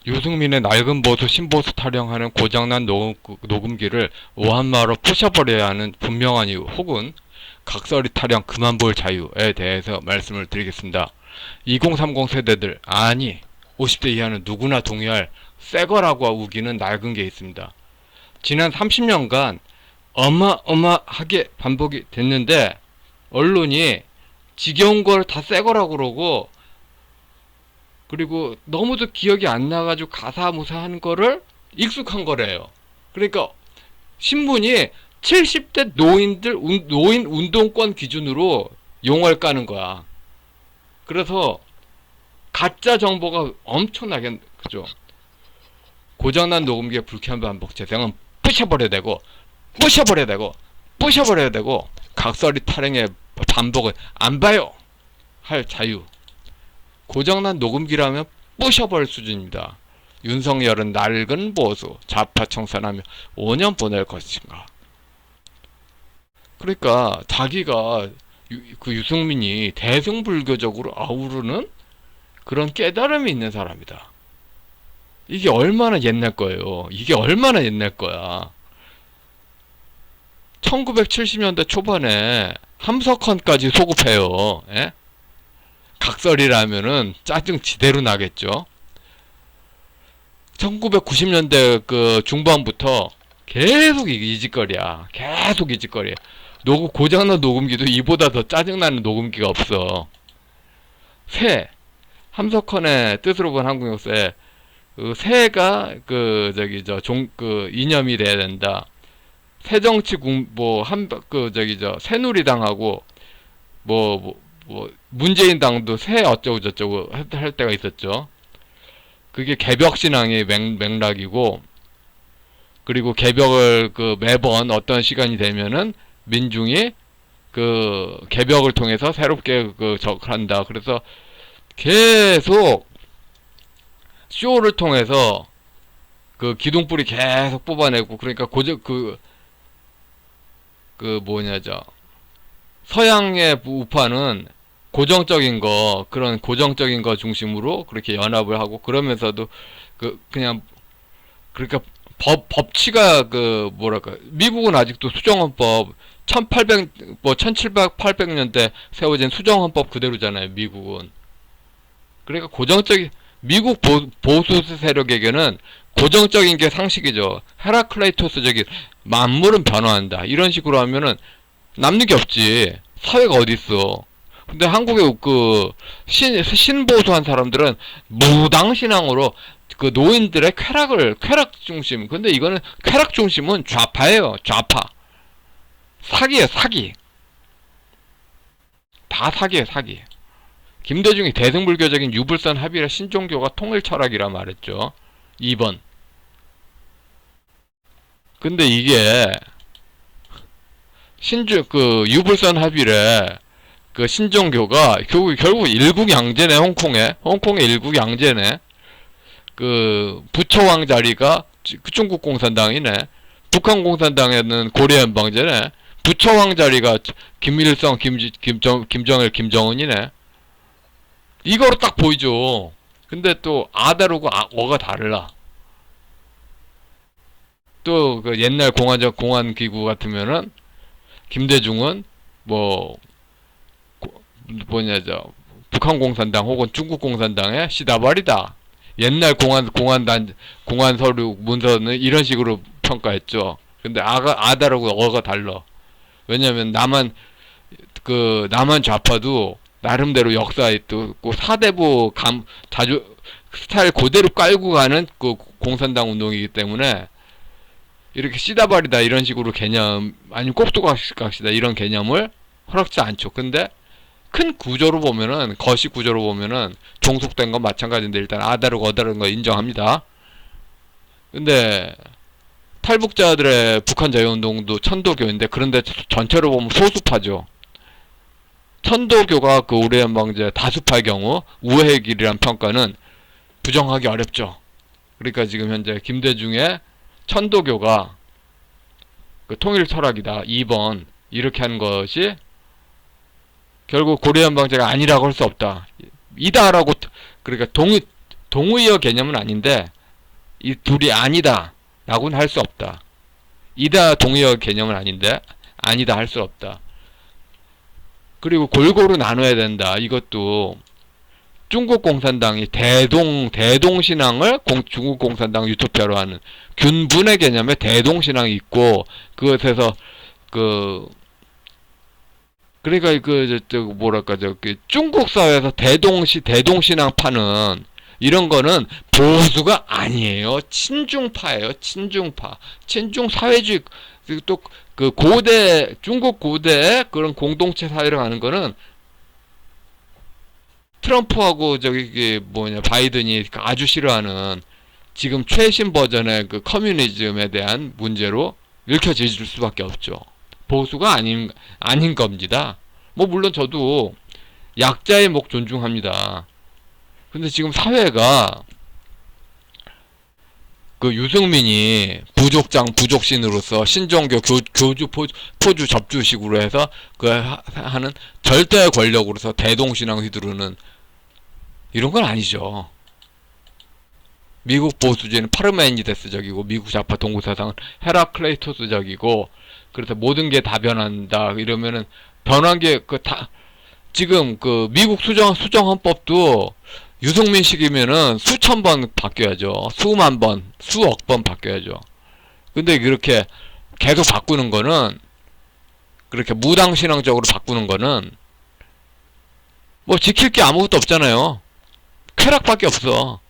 유승민의 낡은 보수, 신보수 타령하는 고장난 녹음기를 오한마로 부셔버려야 하는 분명한 이유, 혹은 각설이 타령 그만 볼 자유에 대해서 말씀을 드리겠습니다. 2030 세대들, 아니 50대 이하는 누구나 동의할 새거라고 우기는 낡은 게 있습니다. 지난 30년간 어마어마하게 반복이 됐는데 언론이 지겨운 걸 다 새거라고 그러고, 그리고 너무도 기억이 안 나가지고 가사무사한 거를 익숙한 거래요. 그러니까 신문이 70대 노인 운동권 기준으로 용어를 까는 거야. 그래서 가짜 정보가 엄청나게, 그죠? 고장난 녹음기의 불쾌한 반복 재생은 부셔버려야 되고, 부셔버려야 되고, 부셔버려야 되고, 각설이 타령의 반복을 안 봐요 할 자유. 고장난 녹음기라면 부셔버릴 수준입니다. 윤석열은 낡은 보수, 좌파 청산하며 5년 보낼 것인가. 그러니까 자기가 그 유승민이 대승불교적으로 아우르는 그런 깨달음이 있는 사람이다. 이게 얼마나 옛날 거예요. 이게 얼마나 옛날 거야. 1970년대 초반에 함석헌까지 소급해요. 예? 각설이라면은 짜증 지대로 나겠죠. 1990년대 그 중반부터 계속 이 짓거리야. 계속 이 짓거리야. 고장난 녹음기도 이보다 더 짜증나는 녹음기가 없어. 함석헌의 뜻으로 본 한국 역사에 그 새가 이념이 돼야 된다. 새정치 새누리당하고 문재인 당도 새 어쩌고 저쩌고 할 때가 있었죠. 그게 개벽신앙의 맥락이고, 그리고 개벽을 매번 어떤 시간이 되면은 민중이 개벽을 통해서 새롭게 한다. 그래서 계속 쇼를 통해서 기둥뿌리 계속 뽑아내고, 그러니까 서양의 우파는 그런 고정적인 거 중심으로 그렇게 연합을 하고, 그러면서도 그러니까 법치가 미국은 아직도 수정헌법 1700, 800년대 세워진 수정헌법 그대로잖아요, 미국은. 그러니까 미국 보수 세력에게는 고정적인 게 상식이죠. 헤라클레이토스적인 만물은 변화한다. 이런 식으로 하면은 남는 게 없지. 사회가 어디 있어. 근데 한국의 신보수한 사람들은 무당신앙으로 노인들의 쾌락 중심. 근데 이거는 쾌락 중심은 좌파예요. 좌파. 사기예요, 사기. 다 사기예요, 사기. 김대중이 대승불교적인 유불선 합의라 신종교가 통일 철학이라 말했죠. 2번. 근데 이게 유불선 합의래 신종교가 결국 일국양제네. 홍콩의 일국양제네. 부처왕 자리가 중국 공산당이네. 북한 공산당에는 고려연방제네. 부처왕 자리가 김일성, 김정일, 김정은이네. 이거로 딱 보이죠. 근데 또 다르고 어가 달라. 또 옛날 공안기구 같으면은 김대중은 북한 공산당 혹은 중국 공산당의 시다발이다. 옛날 공안 서류 문서는 이런 식으로 평가했죠. 근데 다르고 어가 달라. 왜냐면 남한 좌파도 나름대로 역사에 또 사대부 스타일 그대로 깔고 가는 공산당 운동이기 때문에 이렇게 시다발이다 이런 식으로 개념, 아니면 꼭두각시다 이런 개념을 허락지 않죠. 근데 큰 구조로 보면은, 거시 구조로 보면은 종속된 건 마찬가지인데, 일단 다르고 어다른 거 인정합니다. 근데 탈북자들의 북한 자유운동도 천도교인데, 그런데 전체로 보면 소수파죠. 천도교가 우리연방제 다수파의 경우 우회의 길이란 평가는 부정하기 어렵죠. 그러니까 지금 현재 김대중의 천도교가 통일 철학이다 2번 이렇게 하는 것이 결국 고려연방제가 아니라고 할 수 없다. 이다라고, 그러니까 동의어 개념은 아닌데 이 둘이 아니다 라고는 할 수 없다. 이다 동의어 개념은 아닌데 아니다 할 수 없다. 그리고 골고루 나눠야 된다. 이것도 중국 공산당이 대동신앙을 중국 공산당 유토피아로 하는 균분의 개념에 대동신앙이 있고, 그것에서 그러니까 뭐랄까 중국 사회에서 대동신앙 파는 이런 거는 보수가 아니에요. 친중파예요. 친중 사회주의. 또 중국 고대 그런 공동체 사회를 가는 거는 트럼프하고 바이든이 아주 싫어하는 지금 최신 버전의 그 커뮤니즘에 대한 문제로 읽혀질 수밖에 없죠. 보수가 아닌 겁니다. 뭐 물론 저도 약자의 목 존중합니다. 근데 지금 사회가 유승민이 부족신으로서 신종교 교주 포주 접주식으로 해서 하는 절대 권력으로서 대동신앙 휘두르는 이런 건 아니죠. 미국 보수주의는 파르메니데스적이고 미국 좌파 동구사상은 헤라클레이토스적이고, 그래서 모든 게 다 변한다 이러면은 변한 게 지금 미국 수정 헌법도 유승민식이면은 수천 번 바뀌어야죠. 수만 번, 수억 번 바뀌어야죠. 근데 그렇게 계속 바꾸는 거는, 그렇게 무당신앙적으로 바꾸는 거는 뭐 지킬 게 아무것도 없잖아요. 쾌락밖에 없어.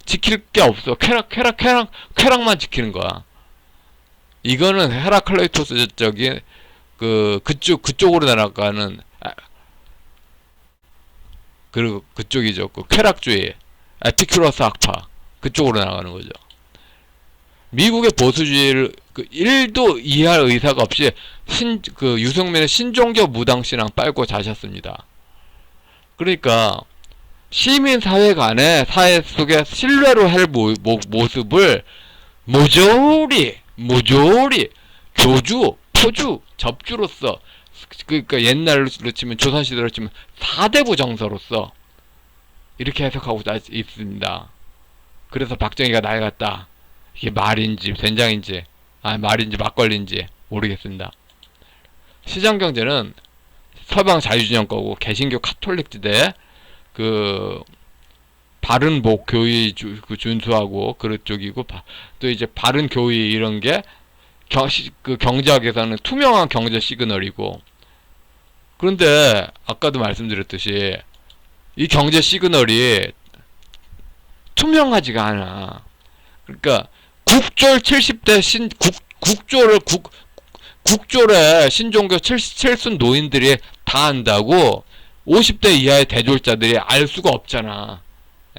지킬 게 없어. 쾌락만 지키는 거야. 이거는 헤라클레이토스적인 그쪽으로 나아가는, 그리고 그쪽이죠. 쾌락주의, 에피큐러스 학파, 그쪽으로 나가는 거죠. 미국의 보수주의를 1도 이해할 의사가 없이 유승민의 신종교 무당신앙 빨고 자셨습니다. 그러니까 시민사회 간의 사회 속에 신뢰로 할 모습을 모조리 교주, 포주, 접주로서, 그러니까 옛날로 치면 조선시대로 치면 사대부 정서로서 이렇게 해석하고 있습니다. 그래서 박정희가 낡았다. 이게 말인지 된장인지 말인지 막걸리인지 모르겠습니다. 시장경제는 서방 자유진영 거고, 개신교 카톨릭 지대에 바른 교의 준수하고 그쪽이고, 또 이제 바른 교의 이런 게 경제학에서는 투명한 경제 시그널이고, 그런데 아까도 말씀드렸듯이 이 경제 시그널이 투명하지가 않아. 그러니까 국졸 70대 국졸의 신종교 칠순 노인들이 다 안다고 50대 이하의 대졸자들이 알 수가 없잖아.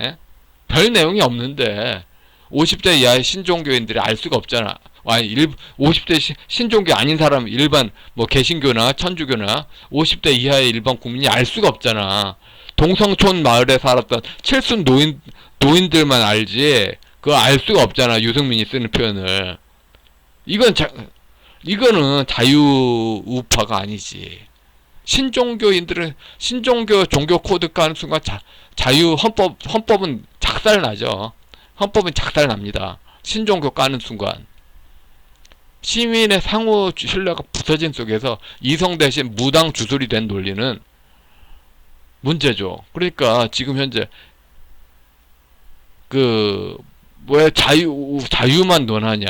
예? 별 내용이 없는데 50대 이하의 신종교인들이 알 수가 없잖아. 50대 신종교 아닌 사람, 일반 개신교나 천주교나 50대 이하의 일반 국민이 알 수가 없잖아. 동성촌 마을에 살았던 칠순 노인들만 알지 그거 알 수가 없잖아. 유승민이 쓰는 표현을. 이거는 자유우파가 아니지. 신종교인들은 신종교 종교 코드 까는 순간 헌법은 작살나죠. 헌법은 작살납니다. 신종교 까는 순간. 시민의 상호 신뢰가 부서진 속에서 이성 대신 무당 주술이 된 논리는 문제죠. 그러니까 지금 현재 왜 자유만 논하냐,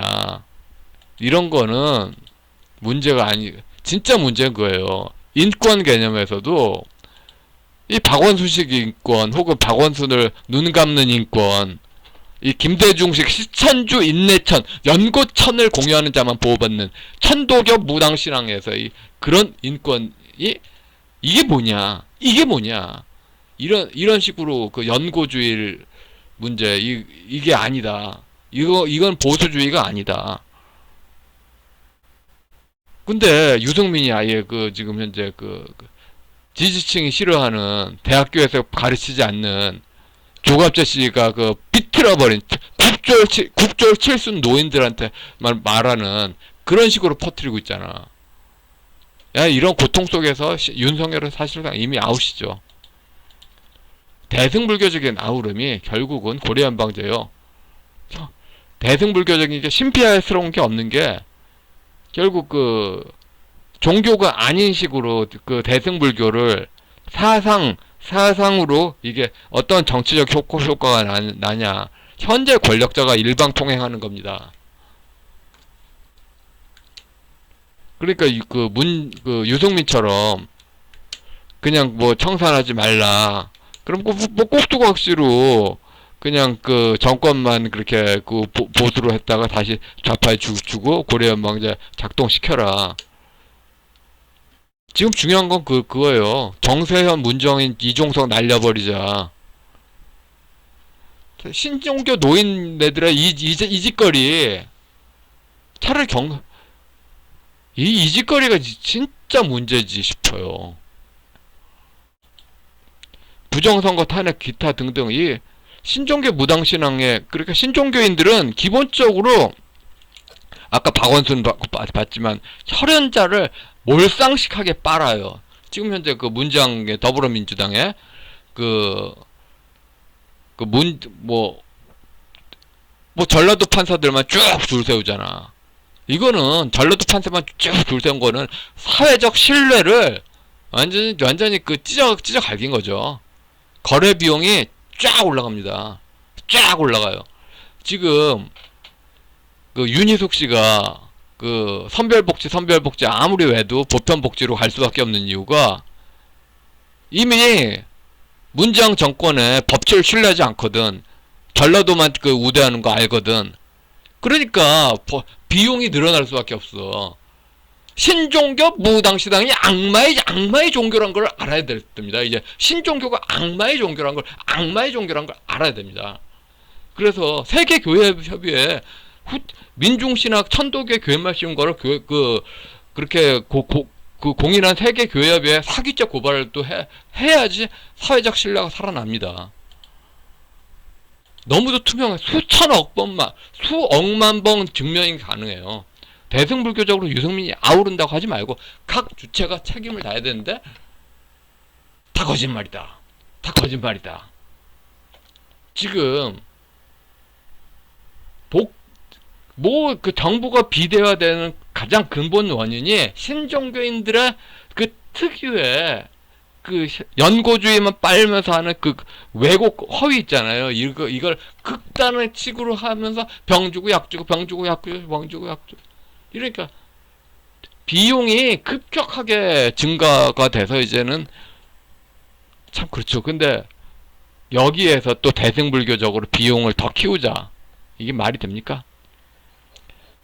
이런 거는 문제가 진짜 문제인 거예요. 인권 개념에서도 이 박원순식 인권, 혹은 박원순을 눈 감는 인권, 이 김대중식 시천주 인내천 연고천을 공유하는 자만 보호받는 천도교 무당신앙에서 그런 인권이 이게 뭐냐 이런 식으로 연고주의 문제, 이게 아니다. 이건 보수주의가 아니다. 근데 유승민이 아예 지금 현재 지지층이 싫어하는, 대학교에서 가르치지 않는 조갑재 씨가 비틀어버린 국졸 칠순 노인들한테 말하는 그런 식으로 퍼뜨리고 있잖아. 이런 고통 속에서 윤석열은 사실상 이미 아웃이죠. 대승불교적인 아우름이 결국은 고려연방제요. 대승불교적인 게 신비스러운 게 없는 게 결국 그 종교가 아닌 식으로 그 대승불교를 사상으로 이게 어떤 정치적 효과가 나냐. 현재 권력자가 일방통행하는 겁니다. 그러니까 그 유승민처럼 그냥 뭐 청산하지 말라. 그럼 뭐 꼭두각시로 그냥 그 정권만 그렇게 그 보수로 했다가 다시 좌파에 주고 고려연방제 작동시켜라. 지금 중요한 건 그거예요. 정세현, 문정인, 이종석 날려버리자. 신종교 노인네들의 이 짓거리. 차라리 이 짓거리가 진짜 문제지 싶어요. 부정선거 탄핵 기타 등등 이 신종교 무당신앙에 그러니까 신종교인들은 기본적으로 아까 박원순 봤지만 혈연자를 몰상식하게 빨아요. 지금 현재 그 문장의 더불어민주당에 뭐 전라도 판사들만 쭉 줄 세우잖아. 이거는 전라도 판사만 쭉 줄 세운 거는 사회적 신뢰를 완전히 그 찢어 갈긴 거죠. 거래 비용이 쫙 올라갑니다. 쫙 올라가요. 지금 그 윤희숙 씨가 그 선별복지 아무리 해도 보편복지로 갈 수밖에 없는 이유가 이미 문재인 정권의 법치를 신뢰하지 않거든. 전라도만 그 우대하는 거 알거든. 그러니까 비용이 늘어날 수밖에 없어. 신종교 무당시당이 악마의 종교란 걸 알아야 됩니다. 이제 신종교가 악마의 종교란 걸 알아야 됩니다. 그래서 세계교회협의회 민중신학 천도교 교회만 씌운 거를 그렇게 공인한 세계교회협의회 사기죄 고발을 또 해야지 사회적 신뢰가 살아납니다. 너무도 투명해. 수억만 번 증명이 가능해요. 대승불교적으로 유승민이 아우른다고 하지 말고 각 주체가 책임을 다해야 되는데 다 거짓말이다. 지금 그 정부가 비대화되는 가장 근본 원인이 신종교인들의 그 특유의 그 연고주의만 빨면서 하는 그 왜곡 허위 있잖아요. 이걸 극단의 식으로 하면서 병 주고 약 주고 이러니까 비용이 급격하게 증가가 돼서 이제는 참 그렇죠. 근데 여기에서 또 대승불교적으로 비용을 더 키우자. 이게 말이 됩니까?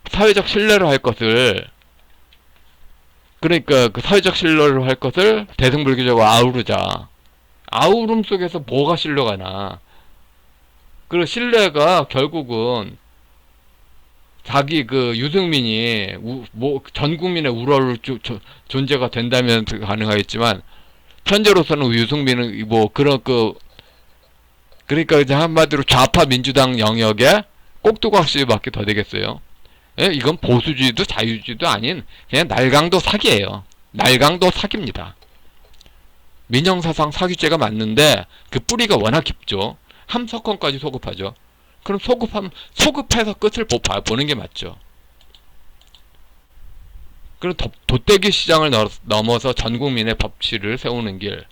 사회적 신뢰를 할 것을 그러니까 그 사회적 신뢰를 할 것을 대승불교적으로 아우르자. 아우름 속에서 뭐가 신뢰가 나? 그리고 신뢰가 결국은 자기 그 유승민이 전 국민의 우러를 존재가 된다면 가능하겠지만 현재로서는 유승민은 그러니까 이제 한마디로 좌파 민주당 영역에 꼭두각시밖에 더 되겠어요. 예? 이건 보수주의도 자유주의도 아닌 그냥 날강도 사기예요. 날강도 사기입니다. 민영사상 사기죄가 맞는데 그 뿌리가 워낙 깊죠. 함석헌까지 소급하죠. 그럼 소급해서 끝을 보는 게 맞죠. 그럼 돗대기 시장을 넘어서 전 국민의 법치를 세우는 길,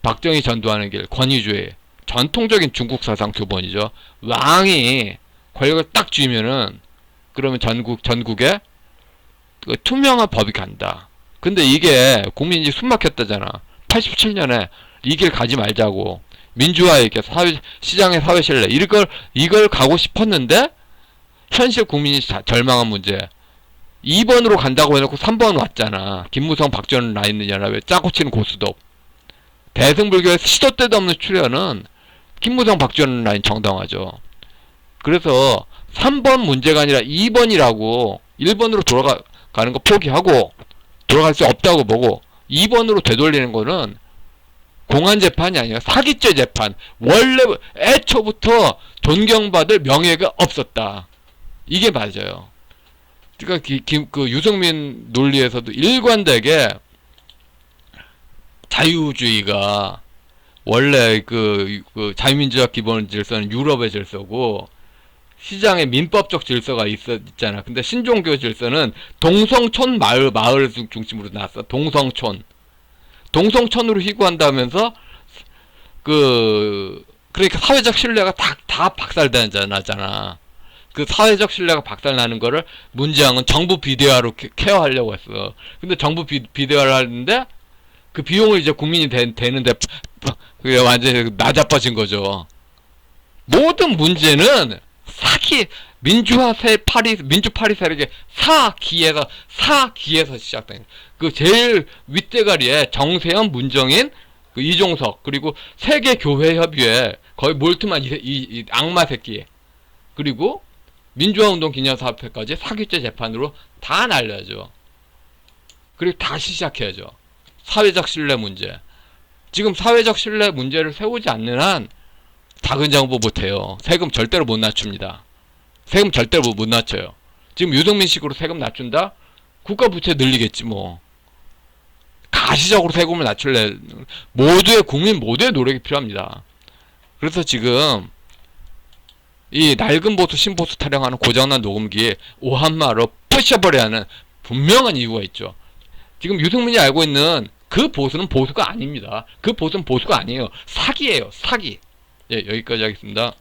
박정희 전도하는 길, 권위주의, 전통적인 중국 사상 교본이죠. 왕이 권력을 딱 쥐면은 그러면 전국에 그 투명한 법이 간다. 근데 이게 국민이 숨막혔다잖아. 87년에 이 길 가지 말자고. 민주화에 이렇게 시장의 사회 신뢰 이걸 가고 싶었는데 현실 국민이 절망한 문제 2번으로 간다고 해놓고 3번 왔잖아. 김무성 박지원 라인느냐라 왜 짜고 치는 고수톱. 대승불교의 시도 때도 없는 출현은 김무성 박지원 라인 정당화죠. 그래서 3번 문제가 아니라 2번이라고 1번으로 돌아가는 거 포기하고 돌아갈 수 없다고 보고 2번으로 되돌리는 거는 공안재판이 아니라 사기죄 재판. 원래 애초부터 존경받을 명예가 없었다. 이게 맞아요. 그러니까 그 유승민 논리에서도 일관되게 자유주의가 원래 그 자유민주주의 기본 질서는 유럽의 질서고 시장의 민법적 질서가 있잖아. 근데 신종교 질서는 동성촌 마을 중심으로 나왔어. 동성촌으로 희구한다면서 그러니까 사회적 신뢰가 다 박살나잖아. 그 사회적 신뢰가 박살나는 거를 문재앙은 정부 비대화로 케어하려고 했어. 근데 정부 비대화를 하는데 그 비용을 이제 국민이 되는데 그게 완전히 나자빠진 거죠. 모든 문제는 사기, 민주 파리 세력의 사기에서 시작된 그 제일 윗대가리에 정세현, 문정인, 그 이종석, 그리고 세계교회협의회 거의 몰트만 이 악마 새끼, 그리고 민주화운동 기념사업회까지 사기죄 재판으로 다 날려야죠. 그리고 다시 시작해야죠. 사회적 신뢰 문제. 지금 사회적 신뢰 문제를 세우지 않는 한 작은 정부 못해요. 세금 절대로 못 낮춥니다. 세금 절대로 못 낮춰요. 지금 유승민식으로 세금 낮춘다? 국가 부채 늘리겠지 뭐. 가시적으로 세금을 낮출래. 국민 모두의 노력이 필요합니다. 그래서 지금 이 낡은 보수 신보수 타령하는 고장난 녹음기에 오한마로 부셔버려야 하는 분명한 이유가 있죠. 지금 유승민이 알고 있는 그 보수는 보수가 아닙니다. 그 보수는 보수가 아니에요. 사기예요. 사기. 예, 여기까지 하겠습니다.